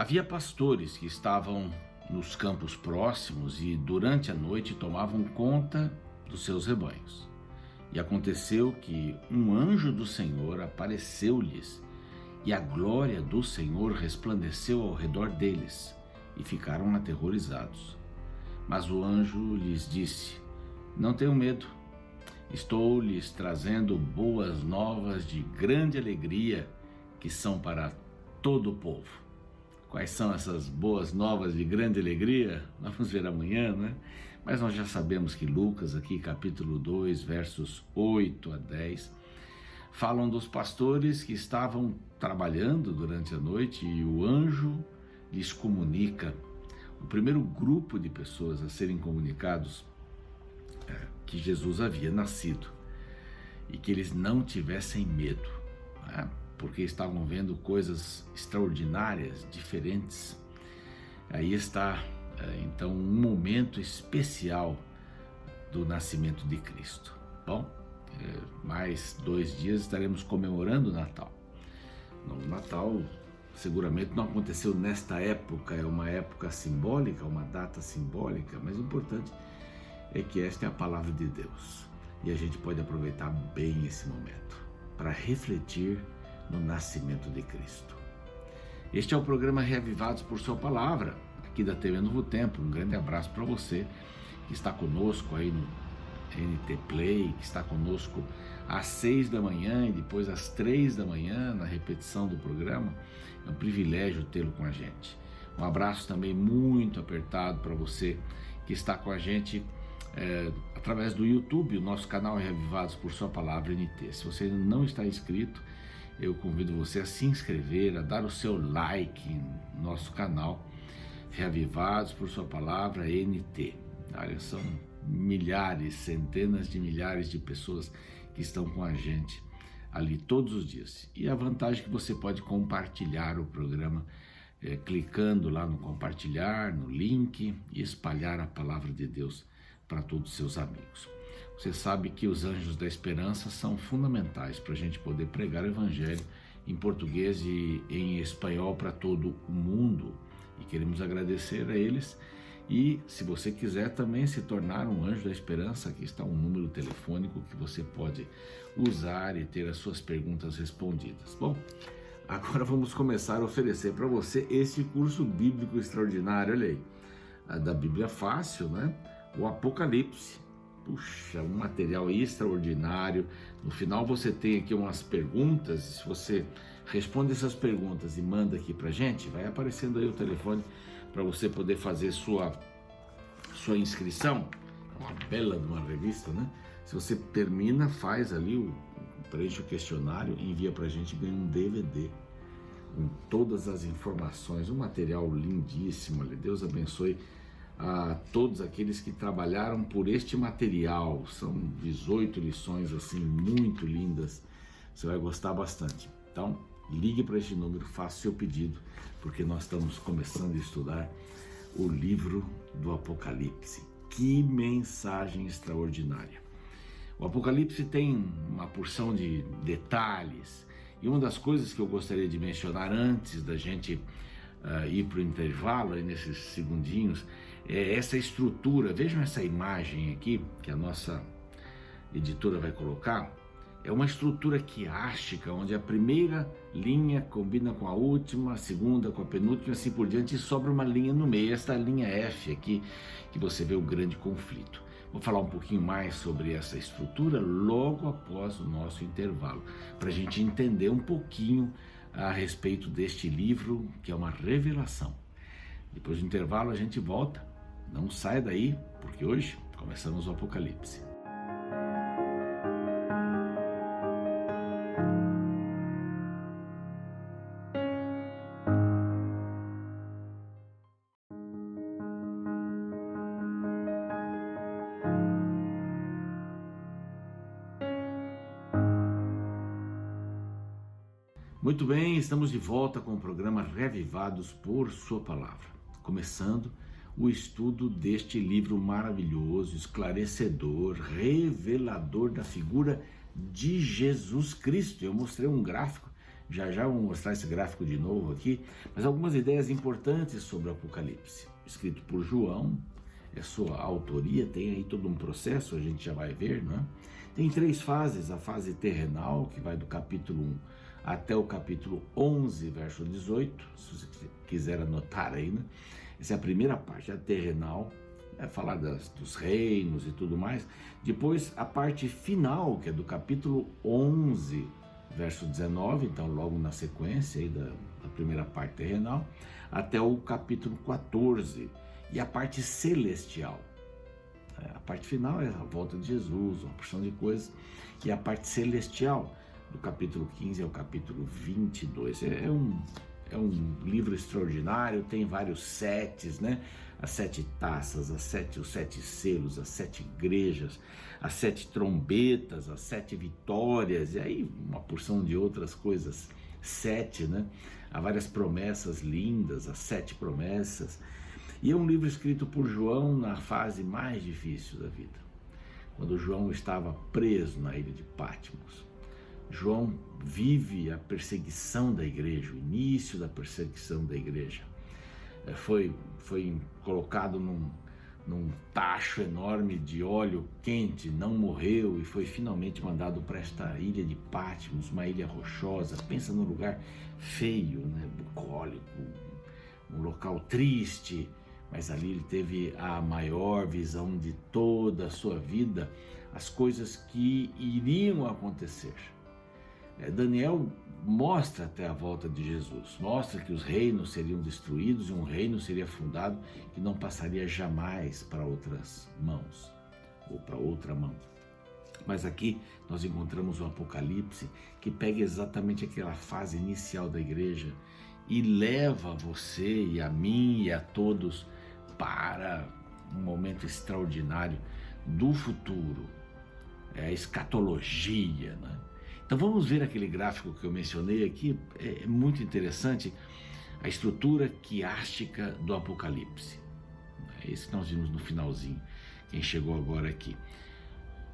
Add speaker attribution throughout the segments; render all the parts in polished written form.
Speaker 1: Havia pastores que estavam nos campos próximos e durante a noite tomavam conta dos seus rebanhos. E aconteceu que um anjo do Senhor apareceu-lhes e a glória do Senhor resplandeceu ao redor deles e ficaram aterrorizados. Mas o anjo lhes disse: "Não tenham medo, estou lhes trazendo boas novas de grande alegria que são para todo o povo." Quais são essas boas novas de grande alegria? Vamos ver amanhã, né? Mas nós já sabemos que Lucas, aqui capítulo 2, versos 8 a 10, falam dos pastores que estavam trabalhando durante a noite e o anjo lhes comunica, o primeiro grupo de pessoas a serem comunicados, que Jesus havia nascido e que eles não tivessem medo, né? Porque estavam vendo coisas extraordinárias, diferentes. Aí está, então, um momento especial do nascimento de Cristo. Bom, mais 2 dias estaremos comemorando o Natal. O Natal seguramente não aconteceu nesta época, é uma época simbólica, uma data simbólica, mas o importante é que esta é a palavra de Deus. E a gente pode aproveitar bem esse momento para refletir no nascimento de Cristo. Este é o programa Reavivados por Sua Palavra, aqui da TV Novo Tempo. Um grande abraço para você que está conosco aí no NT Play, que está conosco às 6 da manhã e depois às 3 da manhã na repetição do programa. É um privilégio tê-lo com a gente. Um abraço também muito apertado para você que está com a gente através do YouTube. O nosso canal é Reavivados por Sua Palavra NT. Se você ainda não está inscrito, eu convido você a se inscrever, a dar o seu like no nosso canal Reavivados por Sua Palavra NT. Olha, são milhares, centenas de milhares de pessoas que estão com a gente ali todos os dias. E a vantagem é que você pode compartilhar o programa, clicando lá no compartilhar, no link, e espalhar a palavra de Deus para todos os seus amigos. Você sabe que os Anjos da Esperança são fundamentais para a gente poder pregar o Evangelho em português e em espanhol para todo o mundo. E queremos agradecer a eles. E se você quiser também se tornar um Anjo da Esperança, aqui está um número telefônico que você pode usar e ter as suas perguntas respondidas. Bom, agora vamos começar a oferecer para você esse curso bíblico extraordinário. Olha aí, da Bíblia Fácil, né? O Apocalipse. Puxa, um material extraordinário. No final você tem aqui umas perguntas. Se você responde essas perguntas e manda aqui pra gente, vai aparecendo aí o telefone para você poder fazer sua inscrição. Uma bela de uma revista, né? Se você termina, faz ali, preenche o questionário, envia pra gente e ganha um DVD com todas as informações. Um material lindíssimo. Deus abençoe a todos aqueles que trabalharam por este material. São 18 lições assim muito lindas, você vai gostar bastante. Então ligue para este número, faça seu pedido, porque nós estamos começando a estudar o livro do Apocalipse. Que mensagem extraordinária! O Apocalipse tem uma porção de detalhes, e uma das coisas que eu gostaria de mencionar antes da gente ir para o intervalo, aí nesses segundinhos, é essa estrutura. Vejam essa imagem aqui que a nossa editora vai colocar. É uma estrutura quiástica, onde a primeira linha combina com a última, a segunda com a penúltima, assim por diante, e sobra uma linha no meio, esta linha F aqui, que você vê o grande conflito. Vou falar um pouquinho mais sobre essa estrutura logo após o nosso intervalo, para a gente entender um pouquinho a respeito deste livro, que é uma revelação. Depois do intervalo a gente volta. Não sai daí, porque hoje começamos o Apocalipse. Muito bem, estamos de volta com o programa Reavivados por Sua Palavra, começando o estudo deste livro maravilhoso, esclarecedor, revelador da figura de Jesus Cristo. Eu mostrei um gráfico Já já vou mostrar esse gráfico de novo aqui, mas algumas ideias importantes sobre o Apocalipse. Escrito por João, é sua autoria, tem aí todo um processo, a gente já vai ver, né? Tem 3 fases, a fase terrenal, que vai do capítulo 1 até o capítulo 11, verso 18, se você quiser anotar aí, né? Essa é a primeira parte, a terrenal, é falar dos reinos e tudo mais. Depois a parte final, que é do capítulo 11, verso 19, então logo na sequência aí da primeira parte terrenal, até o capítulo 14, e a parte celestial. A parte final é a volta de Jesus, uma porção de coisas, e a parte celestial, do capítulo 15 ao capítulo 22. É um livro extraordinário, tem vários setes, né? As 7 taças, os 7 selos, as 7 igrejas, as 7 trombetas, as 7 vitórias, e aí uma porção de outras coisas, 7, né? Há várias promessas lindas, as 7 promessas. E é um livro escrito por João na fase mais difícil da vida, quando João estava preso na ilha de Patmos. João vive a perseguição da igreja, o início da perseguição da igreja. Foi colocado num tacho enorme de óleo quente, não morreu e foi finalmente mandado para esta ilha de Patmos, uma ilha rochosa. Pensa num lugar feio, né? Bucólico, um local triste, mas ali ele teve a maior visão de toda a sua vida, as coisas que iriam acontecer. Daniel mostra até a volta de Jesus, mostra que os reinos seriam destruídos e um reino seria fundado que não passaria jamais para outras mãos, ou para outra mão. Mas aqui nós encontramos o Apocalipse, que pega exatamente aquela fase inicial da igreja e leva você e a mim e a todos para um momento extraordinário do futuro, a escatologia, né? Então vamos ver aquele gráfico que eu mencionei aqui, é muito interessante a estrutura quiástica do Apocalipse. É esse que nós vimos no finalzinho, quem chegou agora aqui.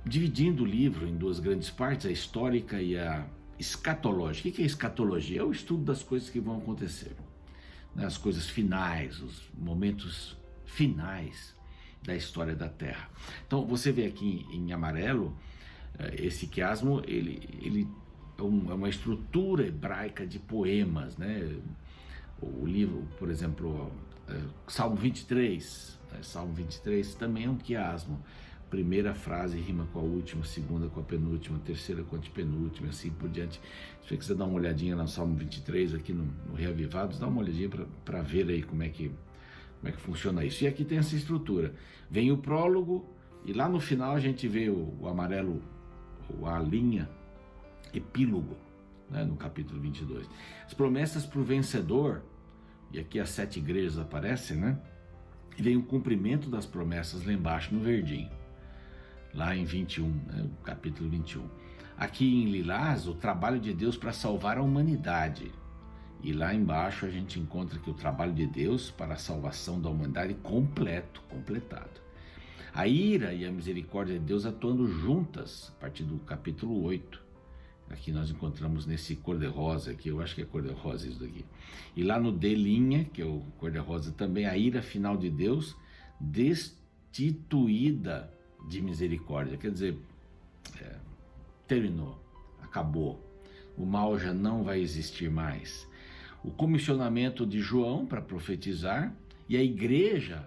Speaker 1: Dividindo o livro em 2 grandes partes, a histórica e a escatológica. O que é escatologia? É o estudo das coisas que vão acontecer, né? As coisas finais, os momentos finais da história da Terra. Então você vê aqui em amarelo, esse quiasmo, ele é uma estrutura hebraica de poemas, né? O livro, por exemplo, Salmo 23, Salmo 23 também é um quiasmo. Primeira frase rima com a última, segunda com a penúltima, terceira com a antepenúltima, assim por diante. Se você quiser dar uma olhadinha no Salmo 23 aqui no Reavivados, dá uma olhadinha para ver aí como é que funciona isso. E aqui tem essa estrutura. Vem o prólogo e lá no final a gente vê o amarelo, a linha epílogo, né, no capítulo 22. As promessas para o vencedor, e aqui as 7 igrejas aparecem, né? E vem o cumprimento das promessas lá embaixo no verdinho, lá em 21, né, capítulo 21. Aqui em lilás, o trabalho de Deus para salvar a humanidade. E lá embaixo a gente encontra que o trabalho de Deus para a salvação da humanidade completado. A ira e a misericórdia de Deus atuando juntas, a partir do capítulo 8. Aqui nós encontramos nesse cor-de-rosa aqui, eu acho que é cor-de-rosa isso daqui. E lá no D', que é o cor-de-rosa também, a ira final de Deus destituída de misericórdia. Quer dizer, terminou, acabou. O mal já não vai existir mais. O comissionamento de João para profetizar e a igreja,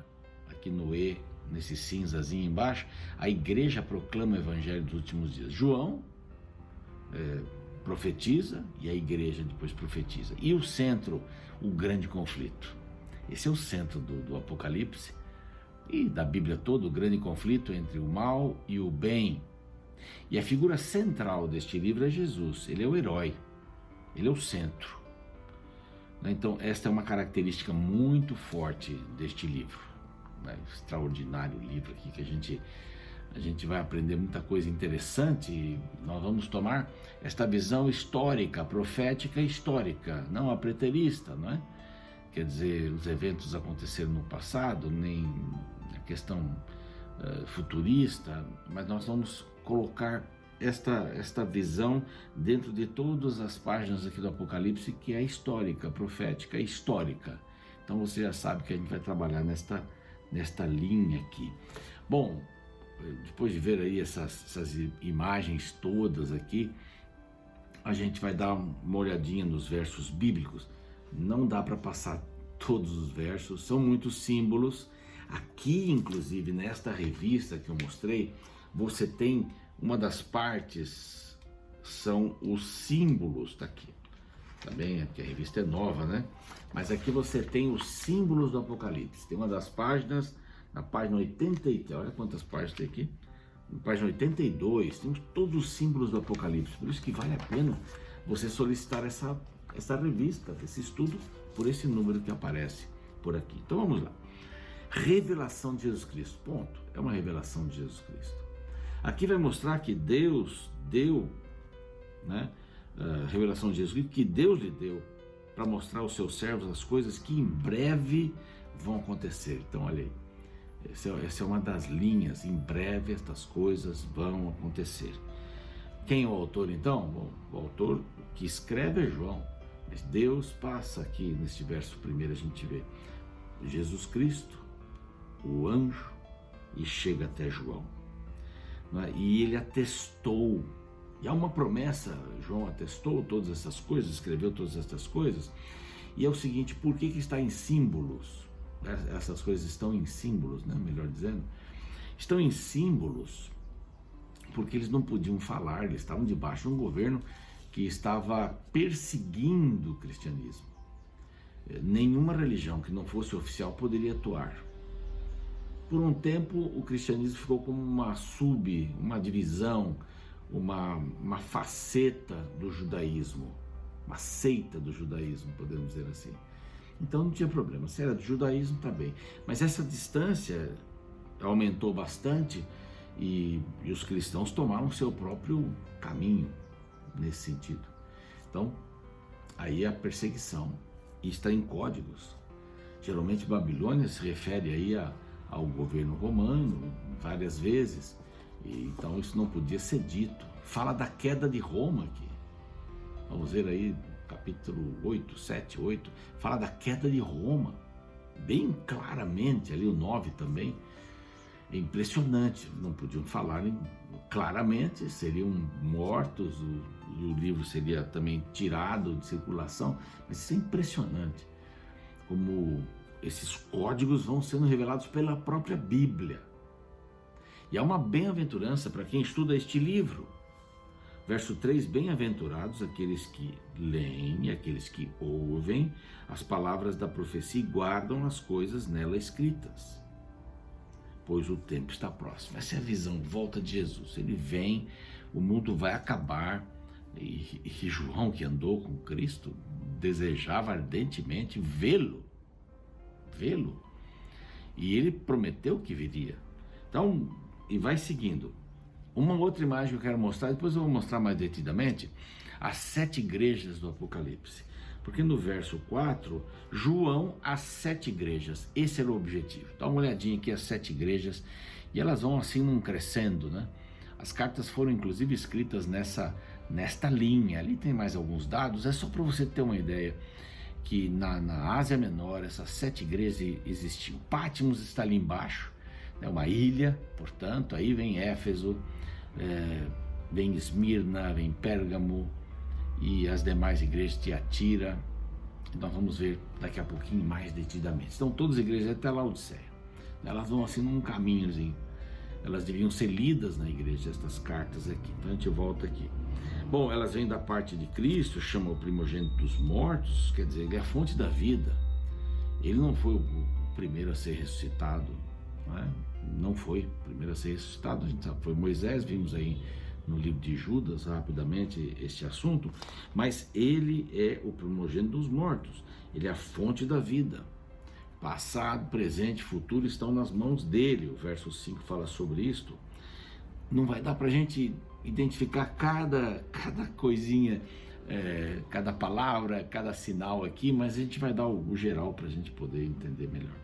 Speaker 1: aqui no E, nesse cinzazinho embaixo, a igreja proclama o evangelho dos últimos dias. João profetiza e a igreja depois profetiza. E o centro, o grande conflito. Esse é o centro do Apocalipse e da Bíblia toda, o grande conflito entre o mal e o bem. E a figura central deste livro é Jesus. Ele é o herói, ele é o centro. Então esta é uma característica muito forte deste livro, né? Extraordinário livro aqui que a gente vai aprender muita coisa interessante e nós vamos tomar esta visão histórica, profética histórica, não a preterista, não é? Quer dizer, os eventos aconteceram no passado, nem a questão futurista, mas nós vamos colocar esta visão dentro de todas as páginas aqui do Apocalipse, que é histórica, profética, histórica. Então você já sabe que a gente vai trabalhar nesta linha aqui. Bom, depois de ver aí essas imagens todas aqui, a gente vai dar uma olhadinha nos versos bíblicos. Não dá para passar todos os versos, são muitos símbolos. Aqui, inclusive, nesta revista que eu mostrei, você tem uma das partes, são os símbolos daqui. Também aqui a revista é nova, né? Mas aqui você tem os símbolos do Apocalipse. Tem uma das páginas, na página 83, olha quantas páginas tem aqui. Na página 82, temos todos os símbolos do Apocalipse. Por isso que vale a pena você solicitar essa revista, esse estudo, por esse número que aparece por aqui. Então vamos lá. Revelação de Jesus Cristo. Ponto. É uma revelação de Jesus Cristo. Aqui vai mostrar que Deus deu, né? Revelação de Jesus Cristo, que Deus lhe deu para mostrar aos seus servos as coisas que em breve vão acontecer. Então olha aí, essa é uma das linhas, em breve estas coisas vão acontecer. Quem é o autor então? Bom, o autor que escreve é João, mas Deus passa aqui neste verso primeiro, a gente vê Jesus Cristo, o anjo, e chega até João, né? E ele atestou. E há uma promessa, João atestou todas essas coisas, escreveu todas essas coisas, e é o seguinte, por que está em símbolos? Essas coisas estão em símbolos, né? Melhor dizendo, estão em símbolos porque eles não podiam falar, eles estavam debaixo de um governo que estava perseguindo o cristianismo. Nenhuma religião que não fosse oficial poderia atuar. Por um tempo, o cristianismo ficou como uma divisão, uma faceta do judaísmo, uma seita do judaísmo, podemos dizer assim. Então não tinha problema, se era do judaísmo, tá bem. Mas essa distância aumentou bastante e os cristãos tomaram seu próprio caminho nesse sentido. Então, aí a perseguição está em códigos. Geralmente Babilônia se refere aí ao governo romano várias vezes. Então isso não podia ser dito. Fala da queda de Roma aqui. Vamos ver aí, capítulo 8, 7, 8. Fala da queda de Roma. Bem claramente, ali o 9 também. É impressionante. Não podiam falar claramente, seriam mortos. E o livro seria também tirado de circulação. Mas isso é impressionante. Como esses códigos vão sendo revelados pela própria Bíblia. E há uma bem-aventurança para quem estuda este livro. Verso 3, bem-aventurados aqueles que leem e aqueles que ouvem as palavras da profecia e guardam as coisas nela escritas, pois o tempo está próximo. Essa é a visão, volta de Jesus. Ele vem, o mundo vai acabar, e João, que andou com Cristo, desejava ardentemente vê-lo, e ele prometeu que viria. Então, e vai seguindo. Uma outra imagem que eu quero mostrar, depois eu vou mostrar mais detidamente, as 7 igrejas do Apocalipse. Porque no verso 4, João, as 7 igrejas, esse era o objetivo. Dá uma olhadinha aqui, as 7 igrejas, e elas vão assim num crescendo, né? As cartas foram inclusive escritas nesta linha. Ali tem mais alguns dados, é só para você ter uma ideia que na Ásia Menor essas 7 igrejas existiam. Patmos está ali embaixo, é uma ilha, portanto, aí vem Éfeso, vem Esmirna, vem Pérgamo e as demais igrejas, Tiatira. Nós vamos ver daqui a pouquinho mais detidamente. Então todas as igrejas até Laodiceia, elas vão assim num caminhozinho, elas deviam ser lidas na igreja, estas cartas aqui. Então a gente volta aqui. Bom, elas vêm da parte de Cristo, chama o primogênito dos mortos, quer dizer, ele é a fonte da vida. Ele não foi o primeiro a ser ressuscitado, não foi o primeiro a ser ressuscitado, a gente sabe, foi Moisés. Vimos aí no livro de Judas rapidamente este assunto, mas ele é o primogênito dos mortos, ele é a fonte da vida. Passado, presente, futuro estão nas mãos dele. O verso 5 fala sobre isto. Não vai dar para a gente identificar cada coisinha, cada palavra, cada sinal aqui, mas a gente vai dar o geral para a gente poder entender melhor.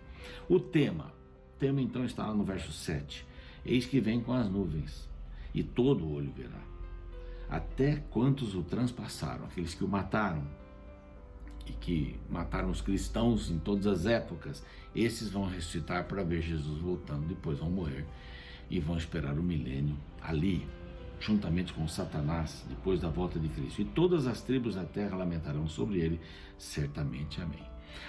Speaker 1: O tema então está lá no verso 7. Eis que vem com as nuvens, e todo olho verá. até quantos o transpassaram, aqueles que o mataram e que mataram os cristãos em todas as épocas. Esses vão ressuscitar para ver Jesus voltando, depois vão morrer e vão esperar o milênio ali, juntamente com Satanás, depois da volta de Cristo. E todas as tribos da terra lamentarão sobre ele, certamente. Amém.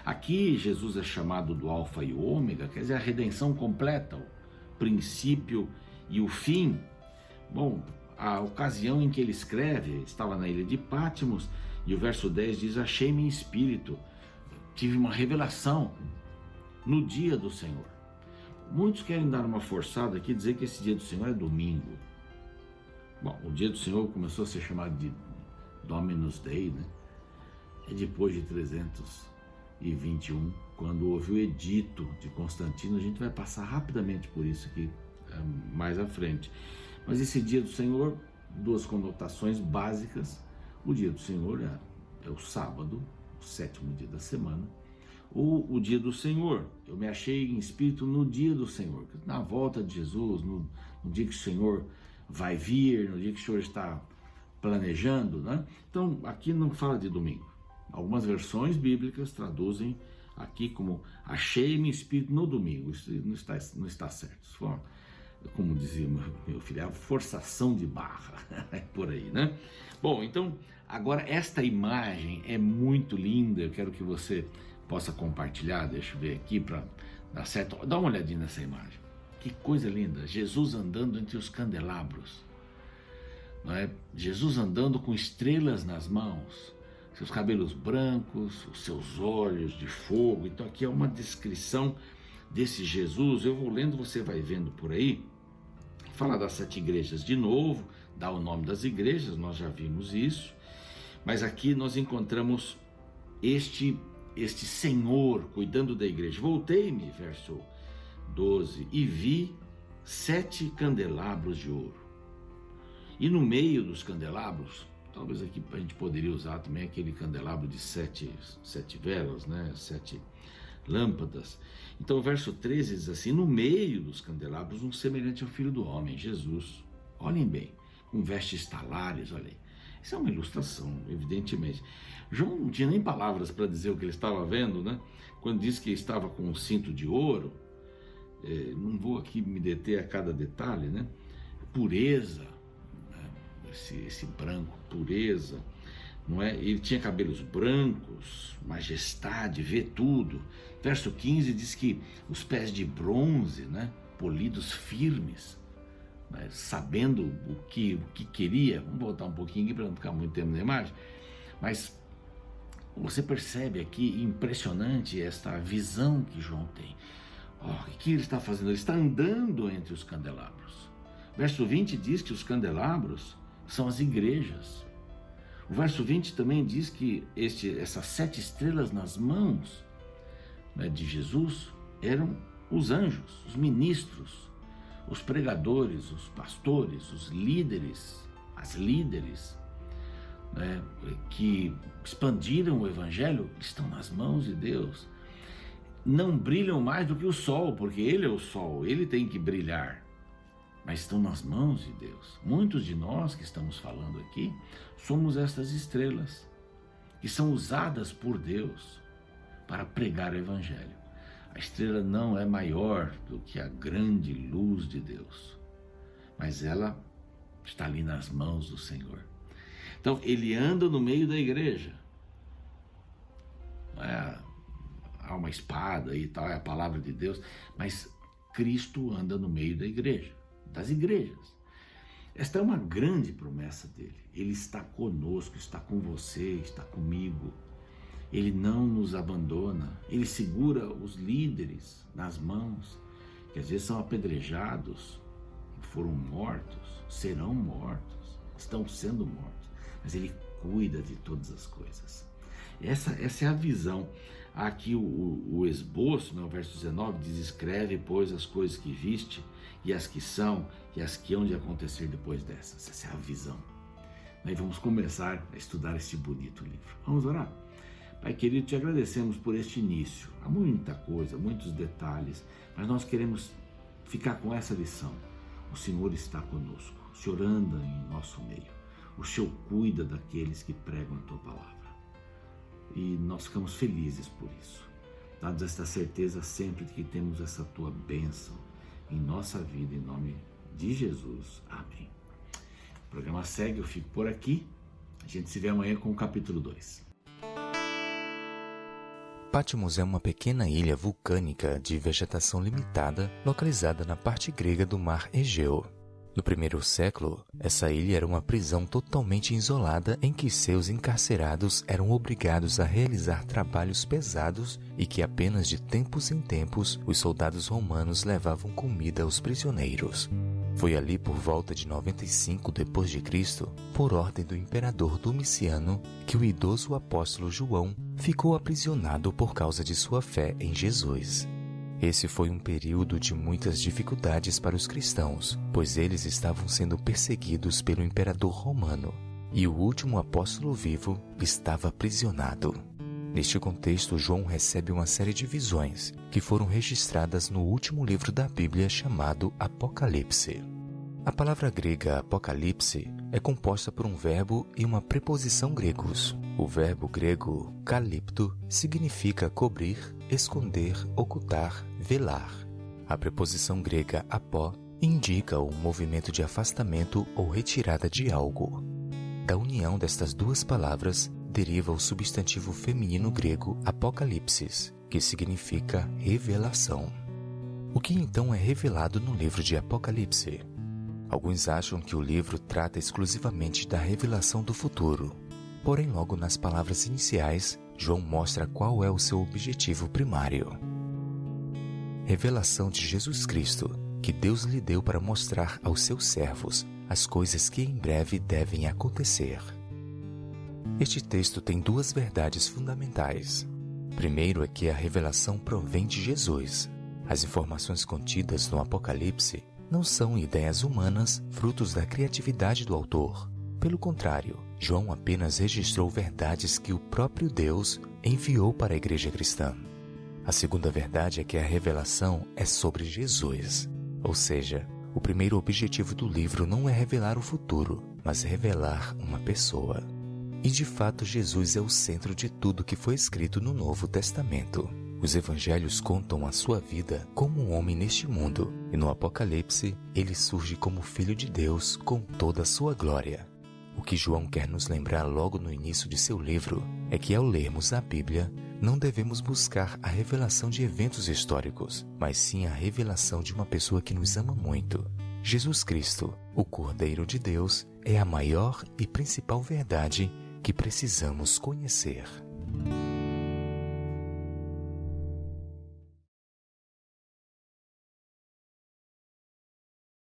Speaker 1: Aqui Jesus é chamado do Alfa e o Ômega, quer dizer, a redenção completa, o princípio e o fim. Bom, a ocasião em que ele escreve, estava na ilha de Pátimos, e o verso 10 diz: achei-me em espírito, tive uma revelação no dia do Senhor. Muitos querem dar uma forçada aqui e dizer que esse dia do Senhor é domingo. Bom, o dia do Senhor começou a ser chamado de Dominus Day, né? É depois de 321, quando houve o edito de Constantino. A gente vai passar rapidamente por isso aqui mais à frente. Mas esse dia do Senhor, duas conotações básicas. O dia do Senhor é o sábado, o sétimo dia da semana. Ou o dia do Senhor, eu me achei em espírito no dia do Senhor, na volta de Jesus, no dia que o Senhor vai vir, no dia que o Senhor está planejando, né? Então, aqui não fala de domingo. Algumas versões bíblicas traduzem aqui como achei-me em espírito no domingo. Isso não está certo. Isso for, como dizia meu filho, é a forçação de barra, é por aí, né? Bom, então, agora esta imagem é muito linda, eu quero que você possa compartilhar, deixa eu ver aqui para dar certo. Dá uma olhadinha nessa imagem. Que coisa linda, Jesus andando entre os candelabros, não é? Jesus andando com estrelas nas mãos, seus cabelos brancos, os seus olhos de fogo. Então aqui é uma descrição desse Jesus. Eu vou lendo, você vai vendo por aí. Fala das 7 igrejas de novo, dá o nome das igrejas, nós já vimos isso, mas aqui nós encontramos este Senhor cuidando da igreja. Voltei-me, verso 12, e vi 7 candelabros de ouro. E no meio dos candelabros, talvez aqui a gente poderia usar também aquele candelabro de sete velas, né? 7 lâmpadas. Então o verso 13 diz assim: no meio dos candelabros, um semelhante ao Filho do Homem, Jesus. Olhem bem, com vestes talares, olhem. Isso é uma ilustração, evidentemente. João não tinha nem palavras para dizer o que ele estava vendo, né? Quando diz que estava com um cinto de ouro, não vou aqui me deter a cada detalhe, né? Pureza, né? Esse branco, pureza, não é? Ele tinha cabelos brancos, majestade, vê tudo. Verso 15 diz que os pés de bronze, né? Polidos firmes, né? Sabendo o que queria. Vamos voltar um pouquinho aqui para não ficar muito tempo na imagem, mas você percebe aqui, impressionante esta visão que João tem. O que ele está fazendo? Ele está andando entre os candelabros. Verso 20 diz que os candelabros são as igrejas. O verso 20 também diz que essas 7 estrelas nas mãos, né, de Jesus eram os anjos, os ministros, os pregadores, os pastores, os líderes, as líderes, né, que expandiram o evangelho, estão nas mãos de Deus. Não brilham mais do que o sol, porque ele é o sol, ele tem que brilhar, mas estão nas mãos de Deus. Muitos de nós que estamos falando aqui somos estas estrelas que são usadas por Deus para pregar o evangelho. A estrela não é maior do que a grande luz de Deus, mas ela está ali nas mãos do Senhor. Então ele anda no meio da igreja. Há uma espada e tal, é a palavra de Deus, mas Cristo anda no meio da igreja, das igrejas. Esta é uma grande promessa dele. Ele está conosco, está com você, está comigo. Ele não nos abandona. Ele segura os líderes nas mãos, que às vezes são apedrejados, foram mortos, serão mortos, estão sendo mortos, mas ele cuida de todas as coisas. Essa é a visão. Aqui o esboço, no verso 19, diz: escreve, pois, as coisas que viste, e as que são, e as que hão de acontecer depois dessas. Essa é a visão. Nós vamos começar a estudar este bonito livro. Vamos orar? Pai querido, te agradecemos por este início. Há muita coisa, muitos detalhes, mas nós queremos ficar com essa lição. O Senhor está conosco, o Senhor anda em nosso meio. o Senhor cuida daqueles que pregam a tua palavra. E nós ficamos felizes por isso. Dá-nos esta certeza sempre de que temos essa tua bênção em nossa vida, em nome de Jesus. Amém. O programa segue, eu fico por aqui. A gente se vê amanhã com o capítulo 2.
Speaker 2: Patmos é uma pequena ilha vulcânica de vegetação limitada, localizada na parte grega do mar Egeu. No primeiro século, essa ilha era uma prisão totalmente isolada em que seus encarcerados eram obrigados a realizar trabalhos pesados e que apenas de tempos em tempos os soldados romanos levavam comida aos prisioneiros. Foi ali por volta de 95 d.C., por ordem do imperador Domiciano, que o idoso apóstolo João ficou aprisionado por causa de sua fé em Jesus. Esse foi um período de muitas dificuldades para os cristãos, pois eles estavam sendo perseguidos pelo imperador romano, e o último apóstolo vivo estava aprisionado. Neste contexto, João recebe uma série de visões, que foram registradas no último livro da Bíblia chamado Apocalipse. A palavra grega Apocalipse é composta por um verbo e uma preposição gregos. O verbo grego kalipto significa cobrir, esconder, ocultar, velar. A preposição grega apó indica o movimento de afastamento ou retirada de algo. Da união destas duas palavras deriva o substantivo feminino grego apocalipsis, que significa revelação. O que então é revelado no livro de Apocalipse? Alguns acham que o livro trata exclusivamente da revelação do futuro. Porém, logo nas palavras iniciais, João mostra qual é o seu objetivo primário. Revelação de Jesus Cristo, que Deus lhe deu para mostrar aos seus servos as coisas que em breve devem acontecer. Este texto tem duas verdades fundamentais. Primeiro é que a revelação provém de Jesus. As informações contidas no Apocalipse não são ideias humanas, frutos da criatividade do autor. Pelo contrário, João apenas registrou verdades que o próprio Deus enviou para a igreja cristã. A segunda verdade é que a revelação é sobre Jesus. Ou seja, o primeiro objetivo do livro não é revelar o futuro, mas revelar uma pessoa. E de fato, Jesus é o centro de tudo que foi escrito no Novo Testamento. Os evangelhos contam a sua vida como um homem neste mundo, e no Apocalipse, ele surge como Filho de Deus com toda a sua glória. O que João quer nos lembrar logo no início de seu livro é que ao lermos a Bíblia, não devemos buscar a revelação de eventos históricos, mas sim a revelação de uma pessoa que nos ama muito. Jesus Cristo, o Cordeiro de Deus, é a maior e principal verdade que precisamos conhecer.